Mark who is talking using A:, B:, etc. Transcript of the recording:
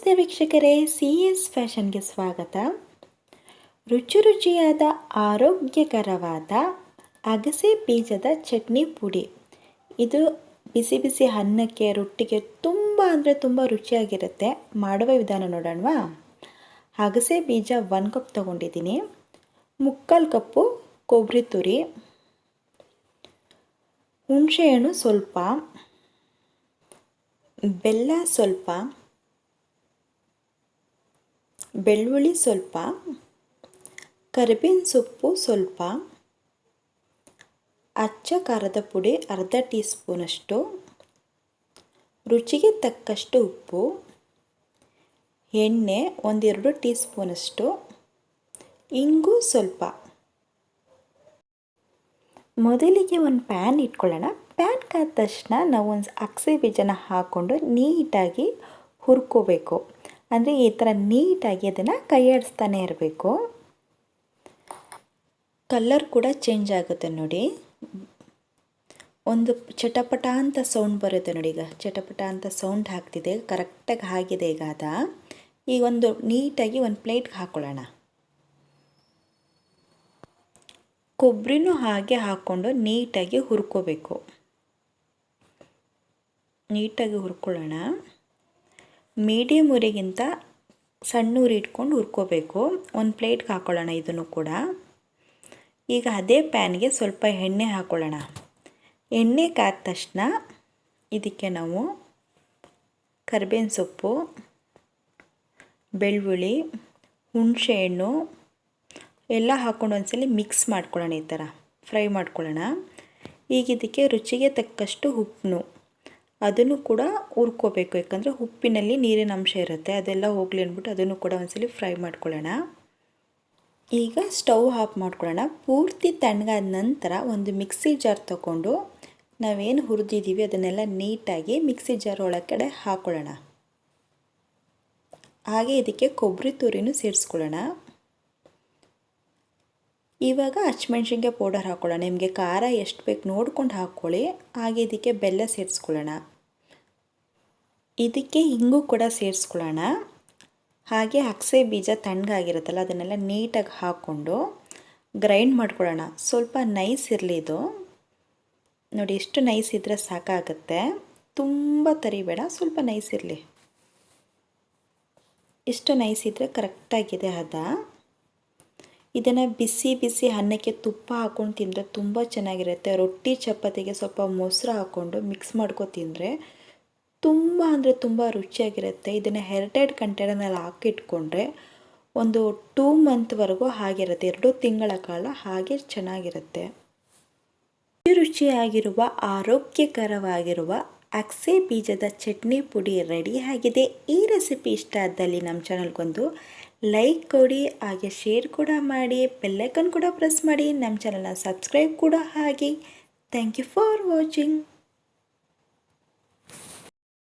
A: ನಮಸ್ತೆ ವೀಕ್ಷಕರೇ, CS ಫ್ಯಾಷನ್ಗೆ ಸ್ವಾಗತ. ರುಚಿಯಾದ ಆರೋಗ್ಯಕರವಾದ ಅಗಸೆ ಬೀಜದ ಚಟ್ನಿ ಪುಡಿ. ಇದು ಬಿಸಿ ಬಿಸಿ ಅನ್ನಕ್ಕೆ, ರೊಟ್ಟಿಗೆ ತುಂಬ ರುಚಿಯಾಗಿರುತ್ತೆ. ಮಾಡುವ ವಿಧಾನ ನೋಡೋಣವಾ? ಅಗಸೆ ಬೀಜ 1 ಕಪ್ ತೊಗೊಂಡಿದ್ದೀನಿ. 3/4 ಕಪ್ಪು ಕೊಬ್ಬರಿ ತುರಿ, ಹುಣಸೆಹಣ್ಣು ಸ್ವಲ್ಪ, ಬೆಲ್ಲ ಸ್ವಲ್ಪ, ಬೆಳ್ಳುಳ್ಳಿ ಸ್ವಲ್ಪ, ಕರಿಬೇವಿನ ಸೊಪ್ಪು ಸ್ವಲ್ಪ, ಅಚ್ಚ ಖಾರದ ಪುಡಿ ಅರ್ಧ ಟೀ ಸ್ಪೂನಷ್ಟು, ರುಚಿಗೆ ತಕ್ಕಷ್ಟು ಉಪ್ಪು, ಎಣ್ಣೆ 1-2 ಟೀ ಸ್ಪೂನಷ್ಟು, ಇಂಗು ಸ್ವಲ್ಪ. ಮೊದಲಿಗೆ ಒಂದು ಪ್ಯಾನ್ ಇಟ್ಕೊಳ್ಳೋಣ. ಪ್ಯಾನ್ ಕಾದ ತಕ್ಷಣ ನಾವು ಒಂದು ಅಗಸೆ ಬೀಜನ ಹಾಕ್ಕೊಂಡು ನೀಟಾಗಿ ಹುರ್ಕೋಬೇಕು. ಅಂದರೆ ಈ ಥರ ನೀಟಾಗಿ ಅದನ್ನು ಕೈಯಾಡಿಸ್ತಾನೆ ಇರಬೇಕು. ಕಲರ್ ಕೂಡ ಚೇಂಜ್ ಆಗುತ್ತೆ ನೋಡಿ. ಒಂದು ಚಟಪಟ ಅಂತ ಸೌಂಡ್ ಬರುತ್ತೆ ನೋಡಿ. ಈಗ ಚಟಪಟ ಅಂತ ಸೌಂಡ್ ಹಾಕ್ತಿದೆ, ಕರೆಕ್ಟಾಗಿ ಆಗಿದೆ. ಈಗ ಒಂದು ನೀಟಾಗಿ ಒಂದು ಪ್ಲೇಟ್ಗೆ ಹಾಕ್ಕೊಳ್ಳೋಣ. ಕೊಬ್ಬರಿನೂ ಹಾಗೆ ಹಾಕ್ಕೊಂಡು ನೀಟಾಗಿ ಹುರ್ಕೋಬೇಕು. ನೀಟಾಗಿ ಹುರ್ಕೊಳ್ಳೋಣ. ಮೀಡಿಯಮ್ ಉರಿಗಿಂತ ಸಣ್ಣ ಉರಿ ಇಟ್ಕೊಂಡು ಹುರ್ಕೋಬೇಕು. ಒಂದು ಪ್ಲೇಟ್ಗೆ ಹಾಕ್ಕೊಳ್ಳೋಣ ಇದನ್ನು ಕೂಡ. ಈಗ ಅದೇ ಪ್ಯಾನ್ಗೆ ಸ್ವಲ್ಪ ಎಣ್ಣೆ ಹಾಕ್ಕೊಳ್ಳೋಣ. ಎಣ್ಣೆ ಕಾದ ತಕ್ಷಣ ಇದಕ್ಕೆ ನಾವು ಕರಿಬೇವಿನ ಸೊಪ್ಪು, ಬೆಳ್ಳುಳ್ಳಿ, ಹುಣಸೆಹಣ್ಣು ಎಲ್ಲ ಹಾಕ್ಕೊಂಡು ಒಂದ್ಸಲ ಮಿಕ್ಸ್ ಮಾಡ್ಕೊಳ್ಳೋಣ. ಈ ಥರ ಫ್ರೈ ಮಾಡ್ಕೊಳ್ಳೋಣ. ಈಗ ಇದಕ್ಕೆ ರುಚಿಗೆ ತಕ್ಕಷ್ಟು ಉಪ್ಪು, ಅದನ್ನು ಕೂಡ ಹುರ್ಕೋಬೇಕು. ಯಾಕಂದರೆ ಉಪ್ಪಿನಲ್ಲಿ ನೀರಿನ ಅಂಶ ಇರುತ್ತೆ, ಅದೆಲ್ಲ ಹೋಗಲಿ ಅಂದ್ಬಿಟ್ಟು ಅದನ್ನು ಕೂಡ ಒಂದ್ಸಲ ಫ್ರೈ ಮಾಡ್ಕೊಳ್ಳೋಣ. ಈಗ ಸ್ಟವ್ ಆಫ್ ಮಾಡ್ಕೊಳ್ಳೋಣ. ಪೂರ್ತಿ ತಣ್ಣಗಾದ ನಂತರ ಒಂದು ಮಿಕ್ಸಿ ಜಾರ್ ತೊಗೊಂಡು ನಾವೇನು ಹುರಿದಿದ್ದೀವಿ ಅದನ್ನೆಲ್ಲ ನೀಟಾಗಿ ಮಿಕ್ಸಿ ಜಾರ್ ಒಳಗಡೆ ಹಾಕ್ಕೊಳ್ಳೋಣ. ಹಾಗೆ ಇದಕ್ಕೆ ಕೊಬ್ಬರಿ ತುರಿನೂ ಸೇರಿಸ್ಕೊಳ್ಳೋಣ. ಇವಾಗ ಹಸಿಮೆಣ್ಸಿನ್ಕಾಯಿ ಪೌಡರ್ ಹಾಕ್ಕೊಳ್ಳೋಣ. ನಿಮಗೆ ಖಾರ ಎಷ್ಟು ಬೇಕು ನೋಡ್ಕೊಂಡು ಹಾಕ್ಕೊಳ್ಳಿ. ಹಾಗೆ ಇದಕ್ಕೆ ಬೆಲ್ಲ ಸೇರಿಸ್ಕೊಳ್ಳೋಣ. ಇದಕ್ಕೆ ಇಂಗು ಕೂಡ ಸೇರಿಸ್ಕೊಳ್ಳೋಣ. ಹಾಗೆ ಅಗಸೆ ಬೀಜ ತಣ್ಣಗಾಗಿರುತ್ತಲ್ಲ ಅದನ್ನೆಲ್ಲ ನೀಟಾಗಿ ಹಾಕ್ಕೊಂಡು ಗ್ರೈಂಡ್ ಮಾಡ್ಕೊಳ್ಳೋಣ. ಸ್ವಲ್ಪ ನೈಸ್ ಇರಲಿ ಇದು ನೋಡಿ. ಎಷ್ಟು ನೈಸ್ ಇದ್ದರೆ ಸಾಕಾಗುತ್ತೆ, ತುಂಬ ತರಿಬೇಡ, ಸ್ವಲ್ಪ ನೈಸ್ ಇರಲಿ. ಇಷ್ಟು ನೈಸ್ ಇದ್ದರೆ ಕರೆಕ್ಟಾಗಿದೆ ಹದ. ಇದನ್ನು ಬಿಸಿ ಅನ್ನಕ್ಕೆ ತುಪ್ಪ ಹಾಕ್ಕೊಂಡು ತಿಂದರೆ ತುಂಬ ಚೆನ್ನಾಗಿರುತ್ತೆ. ರೊಟ್ಟಿ ಚಪಾತಿಗೆ ಸ್ವಲ್ಪ ಮೊಸರು ಹಾಕ್ಕೊಂಡು ಮಿಕ್ಸ್ ಮಾಡ್ಕೊಂಡು ತಿಂದರೆ ತುಂಬ ರುಚಿಯಾಗಿರುತ್ತೆ. ಇದನ್ನು ಏರ್ಟೈಟ್ ಕಂಟೈನರ್ನಲ್ಲಿ ಹಾಕಿಟ್ಕೊಂಡ್ರೆ ಒಂದು 2 ಮಂತ್ವರೆಗೂ ಹಾಗಿರುತ್ತೆ. 2 ತಿಂಗಳ ಕಾಲ ಹಾಗೆ ಚೆನ್ನಾಗಿರುತ್ತೆ. ರುಚಿಯಾಗಿರುವ ಆರೋಗ್ಯಕರವಾಗಿರುವ ಅಗಸೆ ಬೀಜದ ಚಟ್ನಿ ಪುಡಿ ರೆಡಿಯಾಗಿದೆ. ಈ ರೆಸಿಪಿ ಇಷ್ಟ ಆದಲ್ಲಿ ನಮ್ಮ ಚಾನಲ್ಗೊಂದು ಲೈಕ್ ಕೊಡಿ, ಹಾಗೆ ಶೇರ್ ಕೂಡ ಮಾಡಿ, ಬೆಲ್ ಐಕಾನ್ ಕೂಡ ಪ್ರೆಸ್ ಮಾಡಿ, ನಮ್ಮ ಚಾನಲ್ನ ಸಬ್ಸ್ಕ್ರೈಬ್ ಕೂಡ ಆಗಿ. Thank you for watching.